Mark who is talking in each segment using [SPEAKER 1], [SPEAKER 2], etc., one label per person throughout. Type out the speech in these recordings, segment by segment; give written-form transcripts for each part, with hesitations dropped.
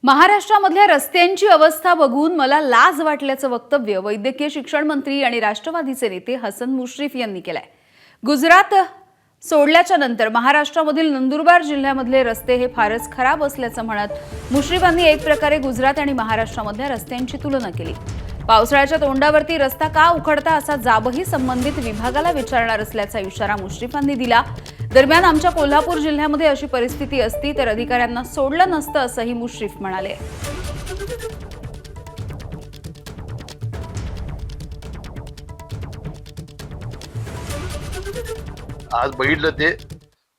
[SPEAKER 1] महाराष्ट्रामधल्या रस्त्यांची अवस्था बघून मला लाज वाटल्याचं वक्तव्य वैद्यकीय शिक्षण मंत्री आणि राष्ट्रवादीचे नेते हसन मुश्रीफ यांनी केलंय। गुजरात सोडल्याच्या नंतर महाराष्ट्रामधील नंदुरबार जिल्ह्यामधले रस्ते हे फारच खराब असल्याचं म्हणत मुश्रीफांनी एक प्रकारे गुजरात आणि महाराष्ट्रामधल्या रस्त्यांची तुलना केली। पावसाळ्याच्या तोंडावरती रस्ता का उखडता असा जाबही संबंधित विभागाला विचारणार असल्याचा इशारा मुश्रीफांनी दिला। दरम्यान आमच्या कोल्हापूर जिल्ह्यामध्ये अशी परिस्थिती असती तर अधिकाऱ्यांना सोडलं नसतं असंही मुश्रीफ म्हणाले।
[SPEAKER 2] आज बघितलं ते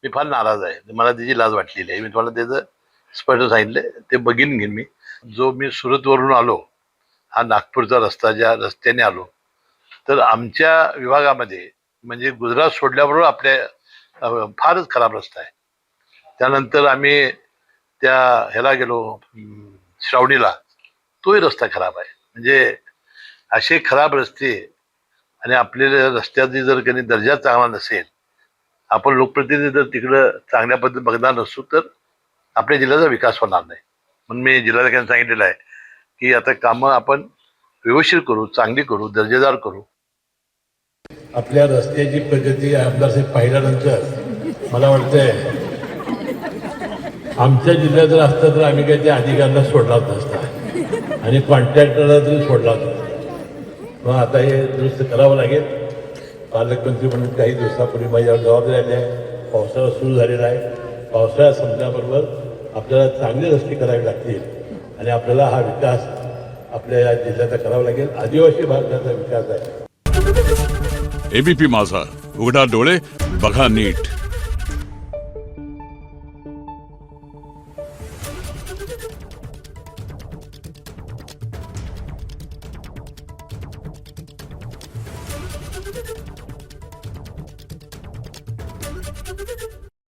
[SPEAKER 2] मी फार नाराज आहे। मला त्याची लाज वाटलेली आहे। मी तुम्हाला त्याचं स्पष्ट सांगितलं, ते बघीन घेईन मी। जो मी सुरतवरून आलो, हा नागपूरचा रस्ता, ज्या रस्त्याने आलो, तर आमच्या विभागामध्ये म्हणजे गुजरात सोडल्याबरोबर आपल्या फारच खराब रस्ता आहे। त्यानंतर आम्ही त्या ह्याला गेलो, श्रावणीला, तोही रस्ता खराब आहे। म्हणजे असे खराब रस्ते आणि आपल्या रस्त्याची जर काही दर्जा चांगला नसेल, आपण लोकप्रतिनिधी जर तिकडं चांगल्या पद्धतीने बघणार नसू तर आपल्या जिल्ह्याचा विकास होणार नाही। म्हणून मी जिल्हाधिकाऱ्यांनी सांगितलेलं आहे की आता कामं आपण व्यवस्थित करू, चांगली करू, दर्जेदार करू।
[SPEAKER 3] आपल्या रस्त्याची प्रगती आमदारसाहेब पाहिल्यानंतर मला वाटतंय आमच्या जिल्ह्यात जर असतं तर आम्ही काही त्या अधिकाऱ्यांना सोडलाच नसता आणि कॉन्ट्रॅक्टरला तरी सोडला नसता। मग आता हे दुरुस्त करावं लागेल। पालकमंत्री म्हणून काही दिवसापूर्वी माझ्यावर जबाबदारी आली आहे। पावसाळा सुरू झालेला आहे। पावसाळा संपल्याबरोबर आपल्याला चांगले रस्ते करावे लागतील आणि आपल्याला हा विकास आपल्या या जिल्ह्याचा करावा लागेल। आदिवासी भागाचा विकास आहे।
[SPEAKER 4] एबीपी माझा, उघडा डोळे बघा नीट।